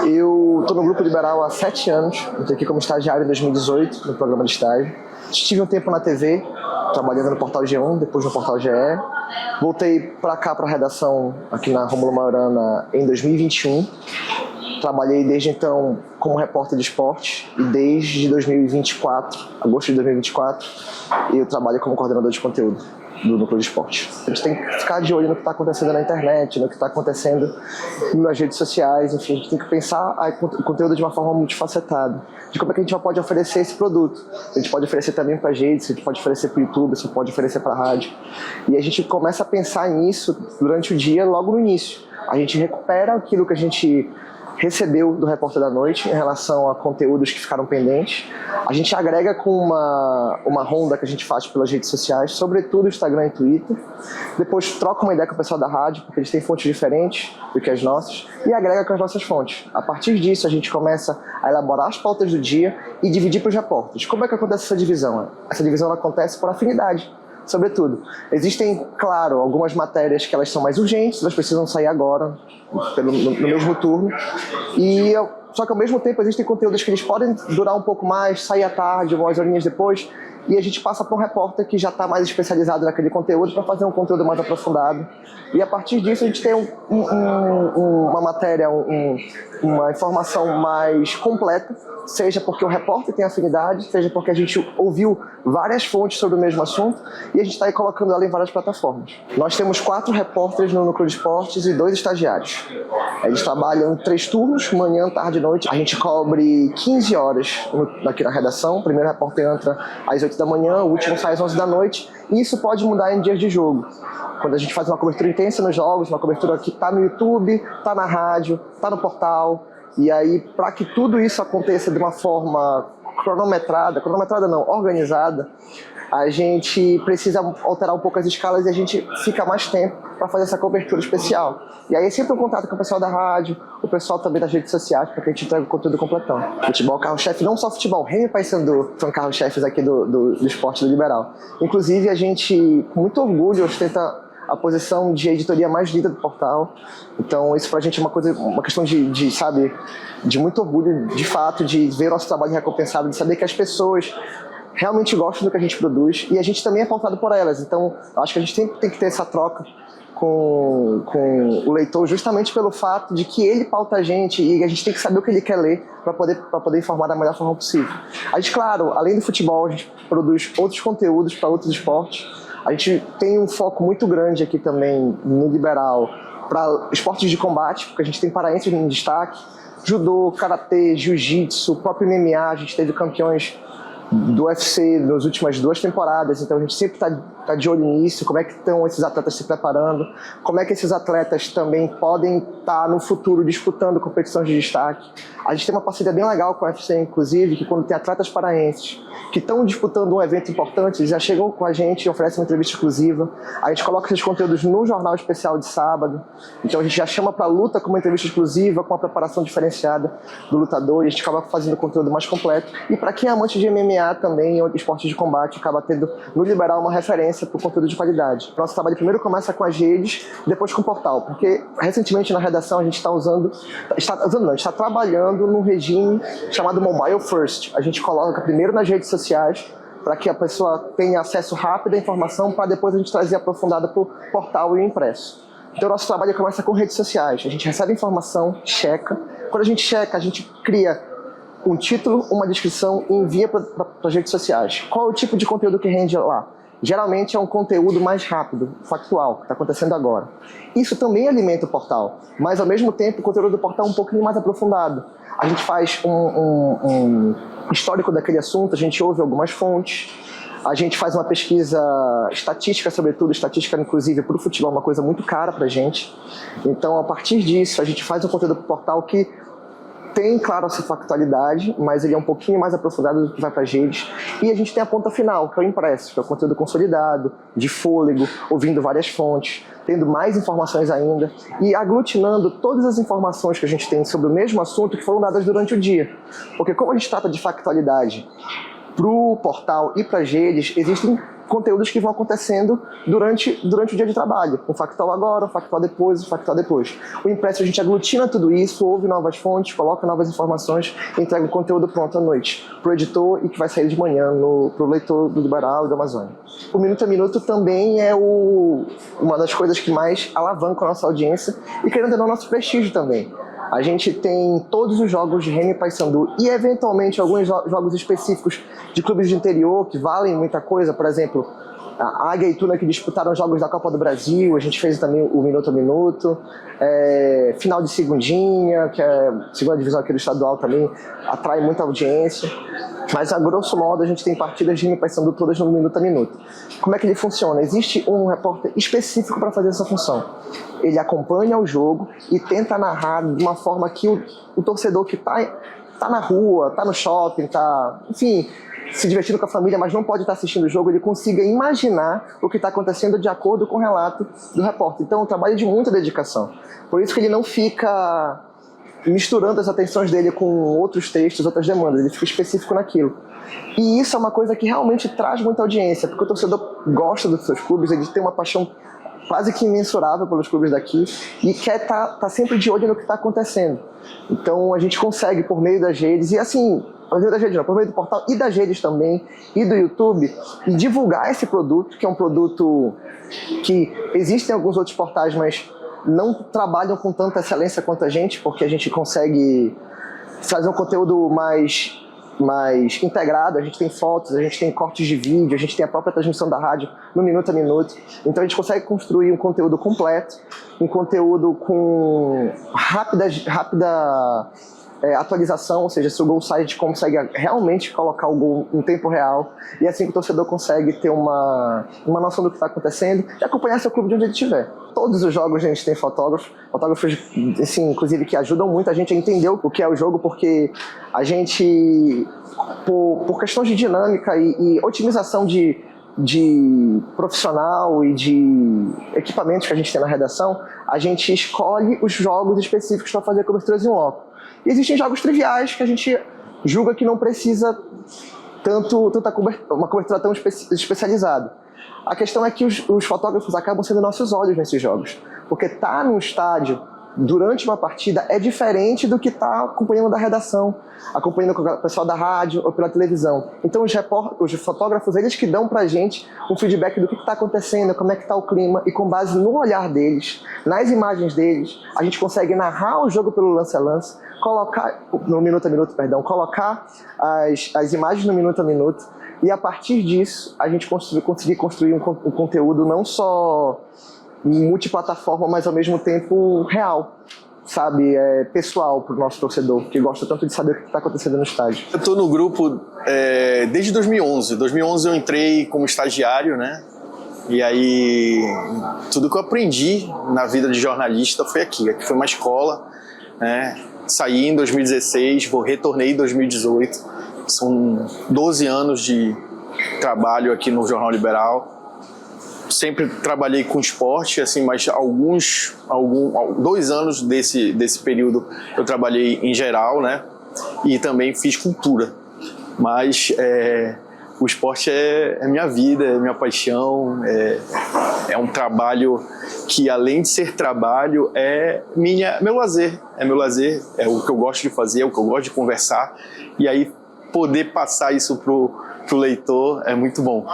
Eu estou no Grupo Liberal há 7 anos, entrei aqui como estagiário em 2018, no programa de estágio. Estive um tempo na TV, trabalhando no Portal G1, depois no Portal GE. Voltei para cá, para a redação, aqui na Rômulo Maiorana, em 2021. Trabalhei desde então como repórter de esporte e desde 2024, agosto de 2024, eu trabalho como coordenador de conteúdo do Núcleo de Esporte. A gente tem que ficar de olho no que está acontecendo na internet, no que está acontecendo nas redes sociais, enfim, a gente tem que pensar o conteúdo de uma forma multifacetada, de como é que a gente pode oferecer esse produto. A gente pode oferecer também para as redes, a gente pode oferecer para o YouTube, a gente pode oferecer para a rádio. E a gente começa a pensar nisso durante o dia, logo no início. A gente recupera aquilo que a gente recebeu do Repórter da Noite em relação a conteúdos que ficaram pendentes. A gente agrega com uma ronda que a gente faz pelas redes sociais, sobretudo Instagram e Twitter. Depois troca uma ideia com o pessoal da rádio, porque eles têm fontes diferentes do que as nossas, e agrega com as nossas fontes. A partir disso, a gente começa a elaborar as pautas do dia e dividir para os repórteres. Como é que acontece essa divisão? Essa divisão acontece por afinidade. Sobretudo, existem, claro, algumas matérias que elas são mais urgentes, elas precisam sair agora, no mesmo turno, só que ao mesmo tempo existem conteúdos que eles podem durar um pouco mais, sair à tarde, umas horinhas depois, e a gente passa para um repórter que já está mais especializado naquele conteúdo para fazer um conteúdo mais aprofundado. E a partir disso a gente tem uma matéria, uma informação mais completa, seja porque o repórter tem afinidade, seja porque a gente ouviu várias fontes sobre o mesmo assunto e a gente está aí colocando ela em várias plataformas. Nós temos 4 repórteres no Núcleo de Esportes e 2 estagiários. Eles trabalham em 3 turnos, manhã, tarde e noite. A gente cobre 15 horas aqui na redação. O primeiro repórter entra às 8 da manhã, o último sai às 11 da noite. E isso pode mudar em dias de jogo. Quando a gente faz uma cobertura intensa nos jogos, uma cobertura que está no YouTube, está na rádio, está no portal. E aí, para que tudo isso aconteça de uma forma organizada, a gente precisa alterar um pouco as escalas e a gente fica mais tempo para fazer essa cobertura especial. E aí é sempre um contato com o pessoal da rádio, o pessoal também das redes sociais, para que a gente entregue o conteúdo completão. Futebol, carro-chefe, não só futebol, Remy e Paysandu são carro-chefes aqui do esporte do Liberal. Inclusive, a gente, com muito orgulho, ostenta a posição de editoria mais lida do portal. Então isso pra gente é uma questão de muito orgulho, de fato, de ver o nosso trabalho recompensado, de saber que as pessoas realmente gostam do que a gente produz e a gente também é pautado por elas. Então acho que a gente tem que ter essa troca com o leitor justamente pelo fato de que ele pauta a gente e a gente tem que saber o que ele quer ler para poder informar da melhor forma possível. A gente, claro, além do futebol, a gente produz outros conteúdos para outros esportes. A gente tem um foco muito grande aqui também no Liberal para esportes de combate, porque a gente tem paraenses em destaque, judô, karatê, jiu-jitsu, o próprio MMA, a gente teve campeões do UFC nas últimas 2 temporadas, então a gente sempre está de olho nisso, como é que estão esses atletas se preparando, como é que esses atletas também podem estar no futuro disputando competições de destaque. A gente tem uma parceria bem legal com a UFC, inclusive, que quando tem atletas paraenses que estão disputando um evento importante, eles já chegam com a gente e oferecem uma entrevista exclusiva. A gente coloca esses conteúdos no Jornal Especial de sábado, então a gente já chama para a luta com uma entrevista exclusiva, com a preparação diferenciada do lutador, e a gente acaba fazendo conteúdo mais completo. E para quem é amante de MMA também, esporte de combate, acaba tendo no Liberal uma referência para o conteúdo de qualidade. Nosso trabalho primeiro começa com as redes, depois com o portal, porque recentemente na redação a gente está trabalhando num regime chamado Mobile First. A gente coloca primeiro nas redes sociais para que a pessoa tenha acesso rápido à informação, para depois a gente trazer aprofundada para o portal e o impresso. Então o nosso trabalho começa com redes sociais. A gente recebe informação, checa. Quando a gente checa, a gente cria um título, uma descrição e envia para as redes sociais. Qual é o tipo de conteúdo que rende lá? Geralmente é um conteúdo mais rápido, factual, que está acontecendo agora. Isso também alimenta o portal, mas ao mesmo tempo o conteúdo do portal é um pouquinho mais aprofundado. A gente faz um histórico daquele assunto, a gente ouve algumas fontes, a gente faz uma pesquisa estatística, sobretudo, estatística inclusive para o futebol é uma coisa muito cara para a gente. Então, a partir disso, a gente faz um conteúdo para o portal que tem, claro, essa factualidade, mas ele é um pouquinho mais aprofundado do que vai para as redes. E a gente tem a ponta final, que é o impresso, que é o conteúdo consolidado, de fôlego, ouvindo várias fontes, tendo mais informações ainda e aglutinando todas as informações que a gente tem sobre o mesmo assunto que foram dadas durante o dia. Porque como a gente trata de factualidade para o portal e para as redes, existem conteúdos que vão acontecendo durante o dia de trabalho. Um factual agora, um factual depois, um factual depois. O impresso a gente aglutina tudo isso, ouve novas fontes, coloca novas informações e entrega o conteúdo pronto à noite para o editor e que vai sair de manhã para o leitor do Liberal e do Amazônia. O Minuto a Minuto também é uma das coisas que mais alavanca a nossa audiência e, querendo ou não, nosso prestígio também. A gente tem todos os jogos de Remy e Paysandu e, eventualmente, alguns jogos específicos de clubes de interior que valem muita coisa. Por exemplo, a Águia e Tuna, que disputaram jogos da Copa do Brasil. A gente fez também o Minuto a Minuto. Final de segundinha, que é a segunda divisão aqui do estadual, também atrai muita audiência. Mas, a grosso modo, a gente tem partidas de Remy e Paysandu todas no Minuto a Minuto. Como é que ele funciona? Existe um repórter específico para fazer essa função. Ele acompanha o jogo e tenta narrar de uma forma que o torcedor que tá na rua, tá no shopping, enfim, se divertindo com a família, mas não pode estar assistindo o jogo, ele consiga imaginar o que está acontecendo de acordo com o relato do repórter. Então, é um trabalho de muita dedicação. Por isso que ele não fica misturando as atenções dele com outros textos, outras demandas, ele fica específico naquilo. E isso é uma coisa que realmente traz muita audiência, porque o torcedor gosta dos seus clubes, ele tem uma paixão quase que imensurável pelos clubes daqui e quer tá sempre de olho no que está acontecendo. Então a gente consegue, por meio das redes, e assim, por meio das redes não, por meio do portal e das redes também, e do YouTube, e divulgar esse produto, que é um produto que existem alguns outros portais, mas não trabalham com tanta excelência quanto a gente, porque a gente consegue fazer um conteúdo mais integrado. A gente tem fotos, a gente tem cortes de vídeo, a gente tem a própria transmissão da rádio no minuto a minuto. Então a gente consegue construir um conteúdo completo, um conteúdo com rápida atualização, ou seja, se o gol sai, a gente consegue realmente colocar o gol em tempo real, e assim que o torcedor consegue ter uma noção do que está acontecendo e acompanhar seu clube de onde ele estiver. Todos os jogos a gente tem fotógrafos, assim, inclusive, que ajudam muito a gente a entender o que é o jogo, porque a gente, por questões de dinâmica e otimização de profissional e de equipamentos que a gente tem na redação, a gente escolhe os jogos específicos para fazer coberturas em loco. E existem jogos triviais que a gente julga que não precisa uma cobertura tão especializada. A questão é que os fotógrafos acabam sendo nossos olhos nesses jogos, porque estar num estádio durante uma partida é diferente do que estar acompanhando da redação, acompanhando com o pessoal da rádio ou pela televisão. Então os fotógrafos, eles que dão pra gente um feedback do que está acontecendo, como é que está o clima, e com base no olhar deles, nas imagens deles, a gente consegue narrar o jogo pelo lance a lance, colocar no minuto a minuto, colocar as imagens no minuto a minuto, e a partir disso a gente conseguir construir um conteúdo não só multiplataforma, mas ao mesmo tempo real, sabe? Pessoal para o nosso torcedor, que gosta tanto de saber o que está acontecendo no estádio. Eu estou no grupo desde 2011. 2011 eu entrei como estagiário, né? E aí tudo que eu aprendi na vida de jornalista foi aqui. Aqui foi uma escola, né? Saí em 2016, retornei em 2018. São 12 anos de trabalho aqui no Jornal Liberal. Sempre trabalhei com esporte, assim, mas 2 anos desse período eu trabalhei em geral, né? E também fiz cultura. Mas o esporte é minha vida, é minha paixão, é um trabalho que, além de ser trabalho, é meu lazer. É meu lazer, é o que eu gosto de fazer, é o que eu gosto de conversar. E aí poder passar isso pro leitor é muito bom.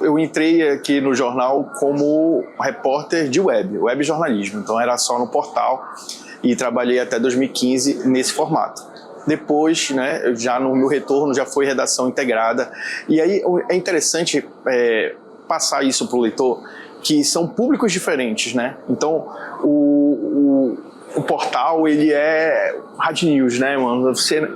Eu entrei aqui no jornal como repórter de web jornalismo, então era só no portal, e trabalhei até 2015 nesse formato. Depois, né, já no meu retorno, já foi redação integrada, e aí é interessante passar isso para o leitor, que são públicos diferentes, né? Então o portal, ele é hard news, né, mano?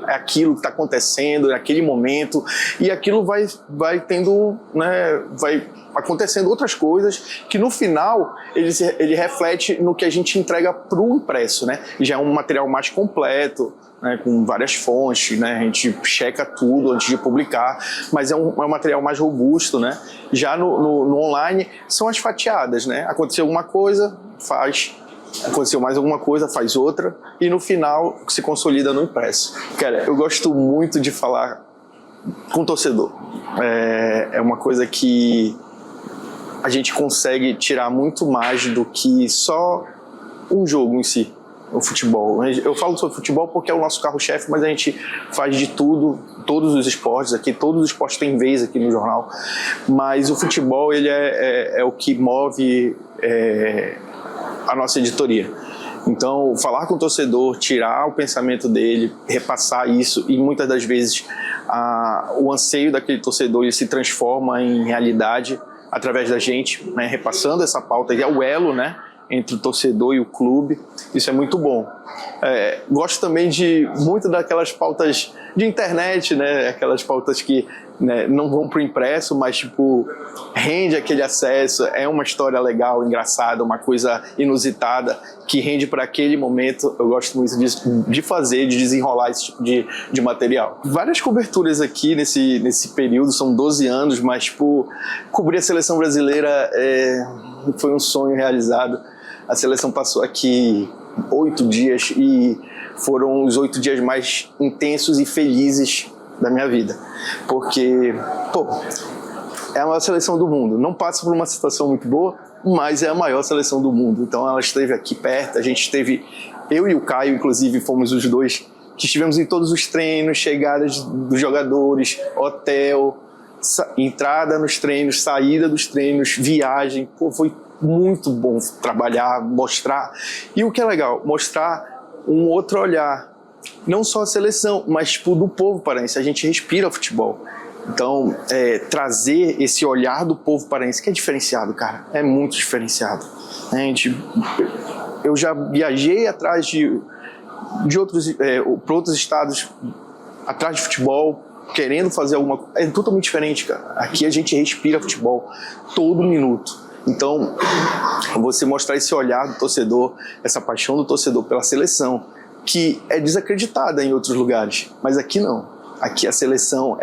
É aquilo que está acontecendo naquele momento, e aquilo vai tendo, né, vai acontecendo outras coisas que no final ele reflete no que a gente entrega para o impresso, né? Já é um material mais completo, né, com várias fontes, né? A gente checa tudo antes de publicar, mas é um material mais robusto, né? Já no online são as fatiadas, né? Aconteceu alguma coisa, aconteceu mais alguma coisa, faz outra, e no final se consolida no impresso. Cara, eu gosto muito de falar com o torcedor. É uma coisa que a gente consegue tirar muito mais do que só um jogo em si, o futebol. Eu falo sobre futebol porque é o nosso carro-chefe, mas a gente faz de tudo, todos os esportes aqui, todos os esportes têm vez aqui no jornal, mas o futebol ele é o que move a nossa editoria. Então, falar com o torcedor, tirar o pensamento dele, repassar isso, e muitas das vezes o anseio daquele torcedor ele se transforma em realidade através da gente, né, repassando essa pauta, e é o elo, né, entre o torcedor e o clube. Isso é muito bom. Gosto também de muito daquelas pautas de internet, né, aquelas pautas que, né, não vão para o impresso, mas tipo, rende aquele acesso, é uma história legal, engraçada, uma coisa inusitada, que rende para aquele momento. Eu gosto muito de fazer, de desenrolar esse tipo de material. Várias coberturas aqui nesse período, são 12 anos, mas tipo, cobrir a seleção brasileira foi um sonho realizado. A seleção passou aqui 8 dias e foram os 8 dias mais intensos e felizes da minha vida, porque, pô, é a maior seleção do mundo, não passa por uma situação muito boa, mas é a maior seleção do mundo, então ela esteve aqui perto, a gente esteve, eu e o Caio, inclusive, fomos os dois que estivemos em todos os treinos, chegadas dos jogadores, hotel, entrada nos treinos, saída dos treinos, viagem, pô, foi muito bom trabalhar, mostrar, e o que é legal, mostrar um outro olhar, não só a seleção, mas tipo, do povo paraense. A gente respira futebol. Então, trazer esse olhar do povo paraense, que é diferenciado, cara, é muito diferenciado. Eu já viajei atrás de outros, para outros estados, atrás de futebol, querendo fazer alguma coisa. É totalmente diferente, cara. Aqui a gente respira futebol todo minuto. Então, você mostrar esse olhar do torcedor, essa paixão do torcedor pela seleção, que é desacreditada em outros lugares, mas aqui não. Aqui a seleção,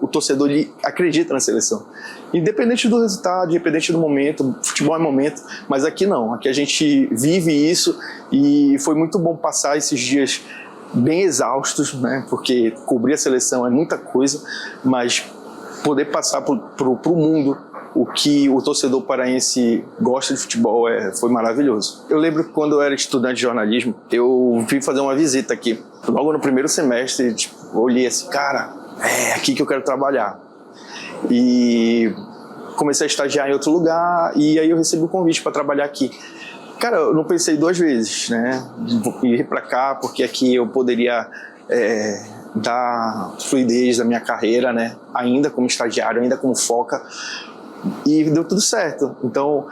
o torcedor ele acredita na seleção. Independente do resultado, independente do momento, futebol é momento, mas aqui não. Aqui a gente vive isso e foi muito bom passar esses dias bem exaustos, né? Porque cobrir a seleção é muita coisa, mas poder passar pro mundo o que o torcedor paraense gosta de futebol foi maravilhoso. Eu lembro que quando eu era estudante de jornalismo, eu vim fazer uma visita aqui. Logo no primeiro semestre, tipo, eu olhei assim, cara, é aqui que eu quero trabalhar. E comecei a estagiar em outro lugar, e aí eu recebi o convite para trabalhar aqui. Cara, eu não pensei 2 vezes, né, de ir para cá, porque aqui eu poderia dar fluidez da minha carreira, né, ainda como estagiário, ainda como foca. E deu tudo certo. Então,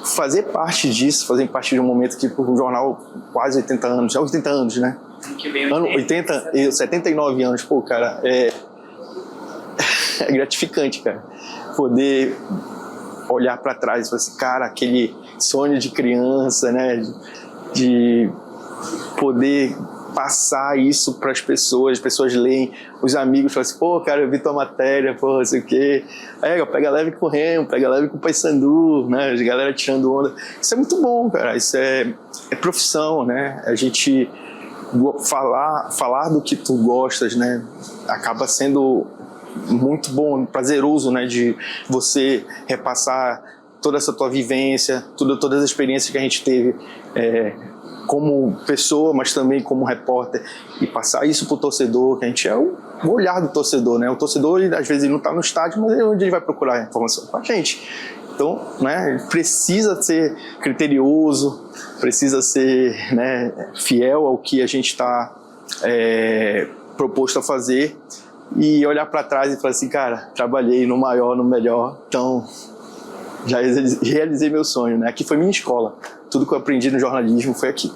fazer parte disso, fazer parte de um momento que por um jornal quase 80 anos, já 80 anos, né? Ano 80, 79 anos, pô, cara, é gratificante, cara. Poder olhar para trás e falar assim, cara, aquele sonho de criança, né? De poder passar isso para as pessoas leem, os amigos falam assim, pô, cara, eu vi tua matéria, pô, não sei o quê. Pega leve com o Remo, pega leve com o Paysandu, né, a galera tirando onda. Isso é muito bom, cara, isso é profissão, né, a gente falar do que tu gostas, né, acaba sendo muito bom, prazeroso, né, de você repassar toda essa tua vivência, todas as experiências que a gente teve, como pessoa, mas também como repórter, e passar isso pro torcedor, que a gente é o olhar do torcedor, né? O torcedor, ele, às vezes, ele não está no estádio, mas é onde ele vai procurar a informação com a gente. Então, né, ele precisa ser criterioso, precisa ser, né, fiel ao que a gente está proposto a fazer, e olhar para trás e falar assim, cara, trabalhei no maior, no melhor, então já realizei meu sonho, né? Aqui foi minha escola. Tudo que eu aprendi no jornalismo foi aqui.